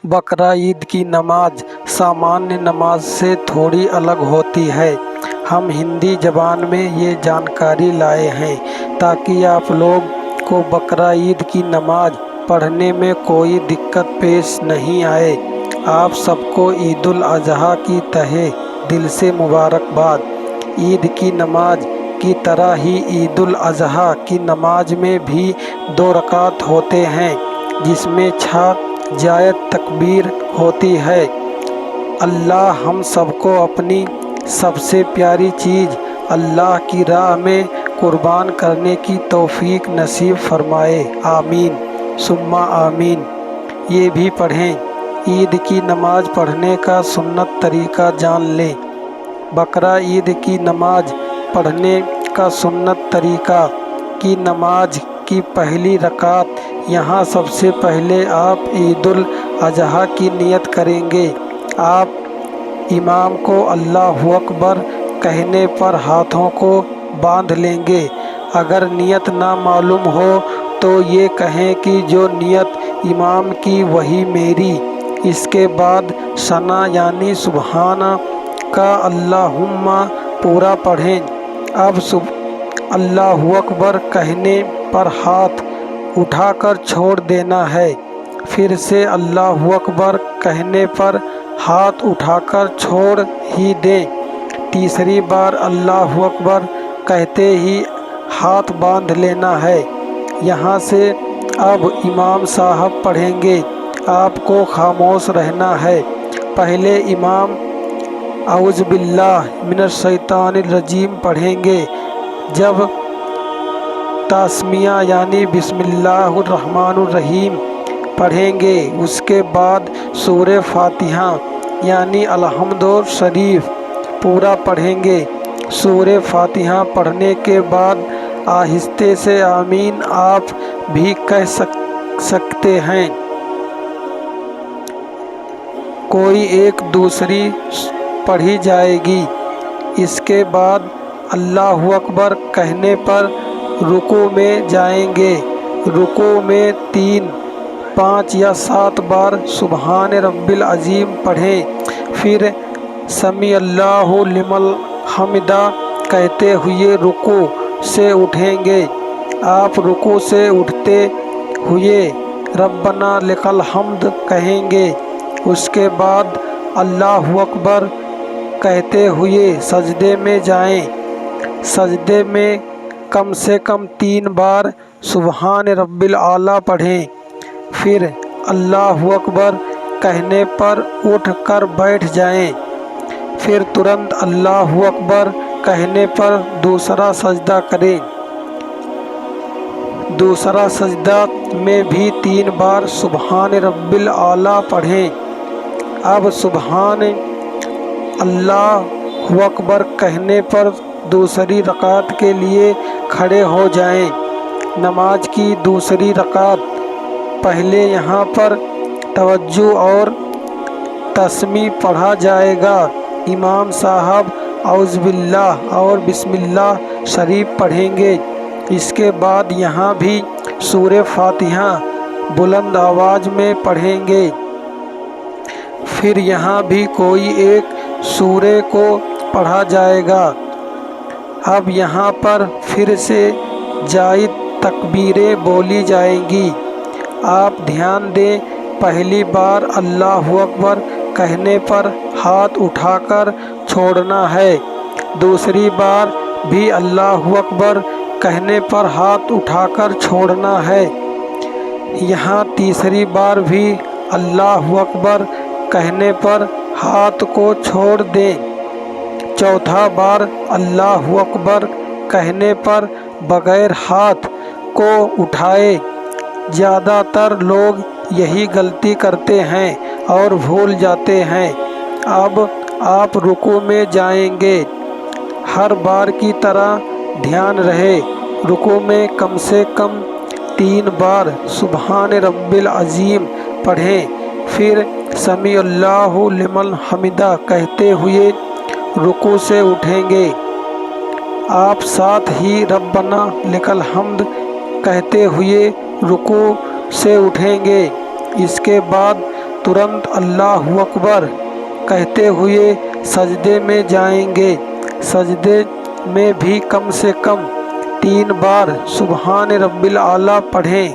बकरा ईद की नमाज सामान्य नमाज से थोड़ी अलग होती है। हम हिंदी ज़बान में ये जानकारी लाए हैं ताकि आप लोग को बकरा ईद की नमाज पढ़ने में कोई दिक्कत पेश नहीं आए। आप सबको ईद उल अज़हा की तहे दिल से मुबारकबाद। ईद की नमाज की तरह ही ईद उल अज़हा की नमाज में भी 2 रकात होते हैं, जिसमें 6 जायद तकबीर होती है। अल्लाह हम सबको अपनी सबसे प्यारी चीज़ अल्लाह की राह में कुर्बान करने की तौफीक नसीब फरमाए। आमीन सुम्मा आमीन। ये भी पढ़ें, ईद की नमाज पढ़ने का सुन्नत तरीका जान लें। बकरा ईद की नमाज पढ़ने का सुन्नत तरीका की नमाज की पहली रकात यहाँ सबसे पहले आप ईद उल अज़हा की नियत करेंगे। आप इमाम को अल्लाहु अकबर कहने पर हाथों को बांध लेंगे। अगर नियत ना मालूम हो तो ये कहें कि जो नियत इमाम की वही मेरी। इसके बाद सना यानी सुबहाना का अल्लाहुम्मा पूरा पढ़ें। अब अल्लाहु अकबर कहने पर हाथ उठाकर छोड़ देना है। फिर से अल्लाहु अकबर कहने पर हाथ उठाकर छोड़ ही दें। तीसरी बार अल्लाहु अकबर कहते ही हाथ बांध लेना है। यहाँ से अब इमाम साहब पढ़ेंगे, आपको खामोश रहना है। पहले इमाम औज़ु बिल्लाह मिनश शैतानिर रजीम पढ़ेंगे। जब तास्मिया यानी बिस्मिल्लाहिर रहमानिर रहीम पढ़ेंगे, उसके बाद सूरे फातिहा यानी अलहम्दु शरीफ पूरा पढ़ेंगे। सूरे फातिहा पढ़ने के बाद आहिस्ते से आमीन आप भी कह सकते हैं। कोई एक दूसरी पढ़ी जाएगी। इसके बाद अल्लाहु अकबर कहने पर रुकू में जाएंगे। रुकू में 3, 5 या 7 बार सुबहान रब्बिल अज़ीम पढ़ें। फिर समी अल्लाहु लिमन हमिदा कहते हुए रुकू से उठेंगे। आप रुकू से उठते हुए रब्बना लकल हम्द कहेंगे। उसके बाद अल्लाहु अकबर कहते हुए सजदे में जाएं। सजदे में कम से कम 3 बार सुबहान रब्बिल आला पढ़ें। फिर अल्लाहु अकबर कहने पर उठ कर बैठ जाएं। फिर तुरंत अल्लाहु अकबर कहने पर दूसरा सजदा करें। दूसरा सजदा में भी 3 बार सुबहान रब्बिल आला पढ़ें। अब सुबहान अल्लाहु अकबर कहने पर दूसरी रकात के लिए खड़े हो जाएं। नमाज की दूसरी रकात पहले यहाँ पर तवज्जो और तस्मी पढ़ा जाएगा। इमाम साहब औज़ु बिल्लाह और बिस्मिल्लाह शरीफ पढ़ेंगे। इसके बाद यहाँ भी सूरे फातिहा बुलंद आवाज़ में पढ़ेंगे। फिर यहाँ भी कोई एक सूरे को पढ़ा जाएगा। अब यहाँ पर फिर से जायद तकबीरें बोली जाएंगी। आप ध्यान दें, पहली बार अल्लाहु अकबर कहने पर हाथ उठाकर छोड़ना है। दूसरी बार भी अल्लाहु अकबर कहने पर हाथ उठाकर छोड़ना है। यहाँ तीसरी बार भी अल्लाहु अकबर कहने पर हाथ को छोड़ दें। चौथा बार अल्लाहु अकबर कहने पर बगैर हाथ को उठाए। ज़्यादातर लोग यही गलती करते हैं और भूल जाते हैं। अब आप रुकू में जाएंगे। हर बार की तरह ध्यान रहे, रुकू में कम से कम 3 बार सुबहान रब्बिल अज़ीम पढ़ें। फिर समी अल्लाहु लिमन हमिदा कहते हुए रुकू से उठेंगे। आप साथ ही रब्बना लकल हम्द कहते हुए रुकू से उठेंगे। इसके बाद तुरंत अल्लाह अकबर कहते हुए सजदे में जाएंगे। सजदे में भी कम से कम 3 बार सुबहान रब्बिल आला पढ़ें।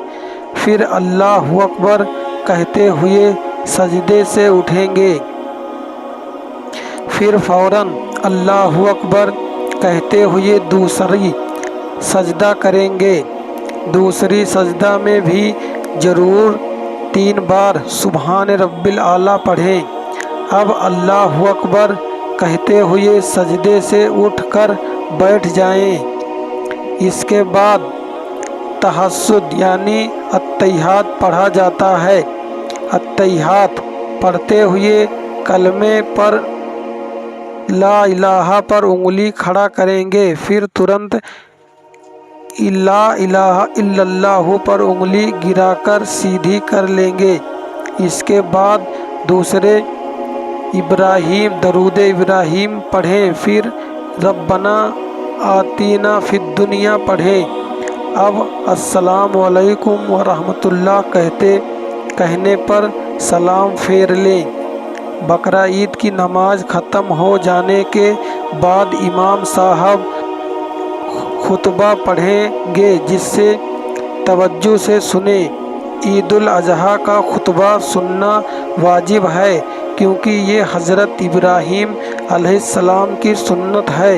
फिर अल्लाह अकबर कहते हुए सजदे से उठेंगे। फिर फौरन अल्लाह अकबर कहते हुए दूसरी सजदा करेंगे। दूसरी सजदा में भी ज़रूर 3 बार सुबहान रब्बिल आला पढ़ें। अब अल्लाह अकबर कहते हुए सजदे से उठकर बैठ जाएं। इसके बाद तहस्सुद यानी अत्तहियात पढ़ा जाता है। अत्तहियात पढ़ते हुए कलमे पर ला इलाहा पर उंगली खड़ा करेंगे। फिर तुरंत ला इलाहा इल्लल्लाहु पर उंगली गिराकर सीधी कर लेंगे। इसके बाद दूसरे इब्राहीम दरूद इब्राहीम पढ़ें। फिर रब्बना आतीना फिद दुनिया पढ़ें। अब अस्सलामु अलैकुम व रहमतुल्लाह कहने पर सलाम फेर लें। बकरा ईद की नमाज ख़त्म हो जाने के बाद इमाम साहब खुतबा पढ़ेंगे, जिससे तवज्जो से सुने। ईद उल अज़हा का खुतबा सुनना वाजिब है, क्योंकि ये हज़रत इब्राहीम अलैहिस्सलाम की सुन्नत है।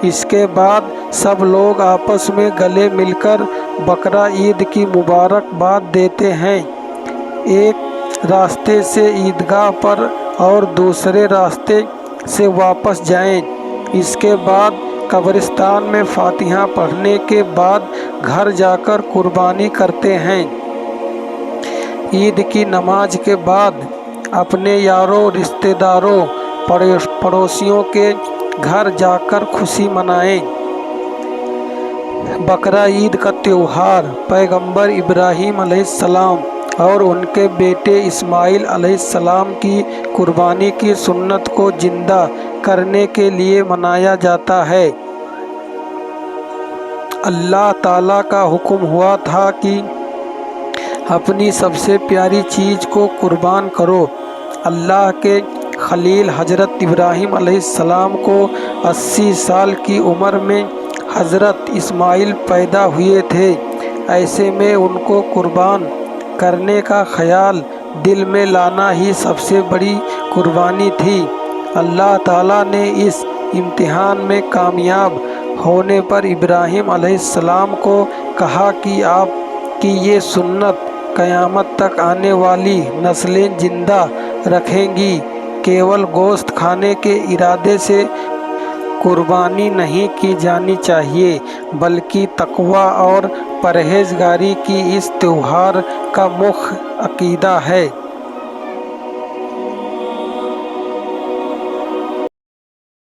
इसके बाद सब लोग आपस में गले मिलकर बकरा ईद की मुबारकबाद देते हैं। एक रास्ते से ईदगाह पर और दूसरे रास्ते से वापस जाएं। इसके बाद कब्रिस्तान में फातिहा पढ़ने के बाद घर जाकर कुर्बानी करते हैं। ईद की नमाज के बाद अपने यारों, रिश्तेदारों, पड़ोसियों के घर जाकर खुशी मनाएं। बकरा ईद का त्यौहार पैगंबर इब्राहीम अलैहिस्सलाम और उनके बेटे इस्माइल अलैहिस्सलाम की कुर्बानी की सुन्नत को जिंदा करने के लिए मनाया जाता है। अल्लाह ताला का हुक्म हुआ था कि अपनी सबसे प्यारी चीज़ को कुर्बान करो। अल्लाह के खलील हज़रत इब्राहीम अलैहिस्सलाम को 80 साल की उम्र में हज़रत इस्माइल पैदा हुए थे। ऐसे में उनको कुर्बान करने का ख्याल दिल में लाना ही सबसे बड़ी कुर्बानी थी। अल्लाह ताला ने इस इम्तिहान में कामयाब होने पर इब्राहीम अलैहिस्सलाम को कहा कि आपकी ये सुन्नत क़यामत तक आने वाली नस्लें जिंदा रखेंगी। केवल गोश्त खाने के इरादे से कुर्बानी नहीं की जानी चाहिए, बल्कि तक़वा और परहेज़गारी की इस त्योहार का मुख्य अक़ीदा है।